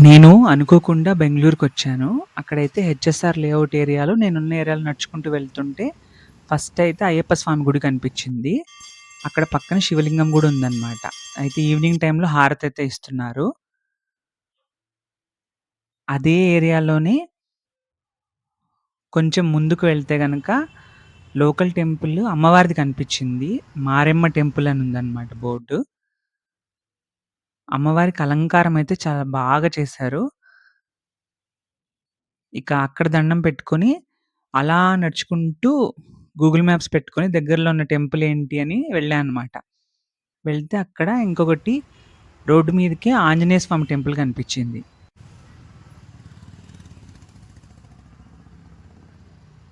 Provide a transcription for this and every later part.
నేను అనుకోకుండా బెంగుళూరుకొచ్చాను. అక్కడైతే హెచ్ఎస్ఆర్ లేఅవుట్ ఏరియాలో నేనున్న ఏరియాలో నడుచుకుంటూ వెళ్తుంటే ఫస్ట్ అయితే అయ్యప్ప స్వామి గుడి కనిపించింది. అక్కడ పక్కన శివలింగం గూడా ఉందన్నమాట. అయితే ఈవినింగ్ టైంలో హారతయితే ఇస్తున్నారు. అదే ఏరియాలోనే కొంచెం ముందుకు వెళ్తే గనక లోకల్ టెంపుల్ అమ్మవారిది కనిపించింది. మారెమ్మ టెంపుల్ అని ఉందన్నమాట బోర్డు. అమ్మవారికి అలంకారం అయితే చాలా బాగా చేశారు. ఇక అక్కడ దండం పెట్టుకొని, అలా నడుచుకుంటూ గూగుల్ మ్యాప్స్ పెట్టుకొని దగ్గరలో ఉన్న టెంపుల్ ఏంటి అని వెళ్ళా అనమాట. వెళ్తే అక్కడ ఇంకొకటి రోడ్డు మీదకే ఆంజనేయ స్వామి టెంపుల్ కనిపించింది.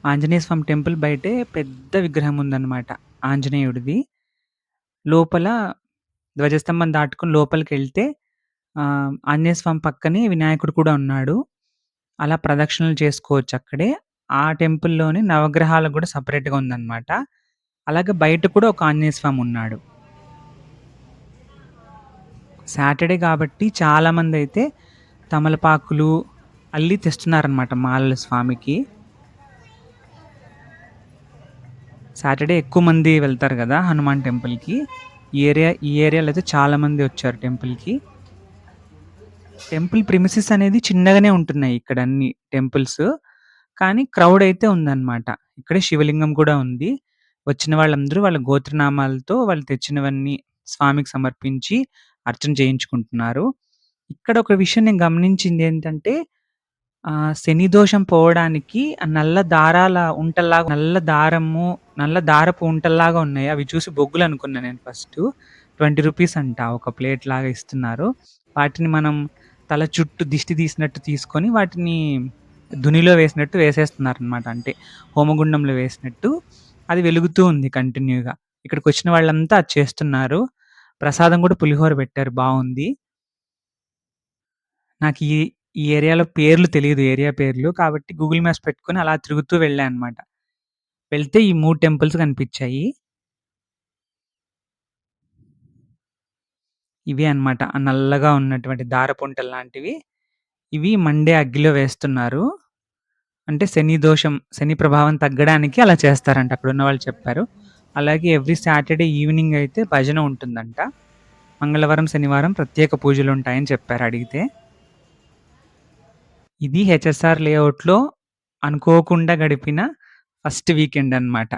ఆంజనేయ స్వామి టెంపుల్ బయటే పెద్ద విగ్రహం ఉందన్నమాట ఆంజనేయుడిది. లోపల ధ్వజస్తంభం దాటుకొని లోపలికెళ్తే ఆంజనేయ స్వామి పక్కనే వినాయకుడు కూడా ఉన్నాడు. అలా ప్రదక్షిణలు చేసుకోవచ్చక్కడే. ఆ టెంపుల్‌లోనే నవగ్రహాలకు గూడా సెపరేట్‌గా ఉందనమాట. అలాగే బయట కూడా ఒక ఆంజనేయ స్వామున్నాడు. సాటర్‌డే కాబట్టి చాలామందైతే తమలపాకులు అల్లి తెస్తున్నారనమాట మాలలు స్వామికి. సాటర్‌డే ఎక్కువ మంది వెళ్తారు గదా! హనుమాన్ టెంపుల్‌కి. ఈ ఏరియాలో అయితే చాలా మంది వచ్చారు టెంపుల్‌కి. టెంపుల్ ప్రిమిసెస్ అనేది చిన్నగానే ఉంటున్నాయి ఇక్కడన్ని టెంపుల్స్. కానీ క్రౌడ్ అయితే ఉందన్నమాట. ఇక్కడే శివలింగం కూడా ఉంది. వచ్చిన వాళ్ళందరూ వాళ్ళ గోత్రనామాలతో వాళ్ళు తెచ్చినవన్నీ స్వామికి సమర్పించి అర్చన చేయించుకుంటున్నారు. ఇక్కడ ఒక విషయం నేను గమనించిందేంటంటే శని దోషం పోవడానికి ఆ నల్ల దారము, నల్ల దారపు ఉంటల్లాగా ఉన్నాయి. అవి చూసి బొగ్గులనుకున్నా నేను ఫస్టు. రూ. 20 అంట ఒక ప్లేట్ లాగా ఇస్తున్నారు. వాటిని మనం తల చుట్టూ దిష్టి తీసినట్టు తీసుకొని వాటిని దునిలో వేసినట్టు వేసేస్తున్నారనమాట. అంటే హోమగుండంలో వేసినట్టు. అది వెలుగుతూ ఉంది కంటిన్యూ‌గా. ఇక్కడికొచ్చిన వాళ్ళంతా అది చేస్తున్నారు. ప్రసాదం కూడా పులిహోర పెట్టారు బావుంది. నాకు ఈ ఏరియాలో పేర్లు తెలీదు ఏరియా పేర్లు. కాబట్టి గూగుల్ మ్యాప్స్ పెట్టుకొని అలా తిరుగుతూ వెళ్ళా అనమాట. వెళ్తే ఈ 3 టెంపుల్స్ కనిపిచ్చాయి. ఇవే అన్నమాట. ఆ నల్లగా ఉన్నటువంటి దారపుంటల్లాంటివి. ఇవి మండే అగ్గిలో వేస్తున్నారు. అంటే శని దోషం, శని ప్రభావం తగ్గడానికి అలా చేస్తారంట అక్కడున్న వాళ్ళు చెప్పారు. అలాగే ఎవ్రీ సాటర్‌డే ఈవినింగ్ అయితే భజన ఉంటుందంట. మంగళవారం, శనివారం ప్రత్యేక పూజలుంటాయని చెప్పారు అడిగితే. ఇది హెచ్ఎస్ఆర్ లేఅవుట్‌లో అనుకోకుండా గడిపిన ఫస్ట్ వీకెండ్ అన్నమాట.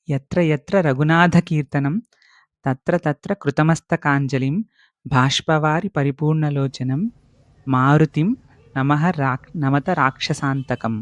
యత్ర యత్ర రఘునాథకీర్తనం తత్ర తత్ర కృతమస్తకాంజలిం బాష్పవారి పరిపూర్ణలోచనం మారుతిం నమత రాక్షసాంతకం.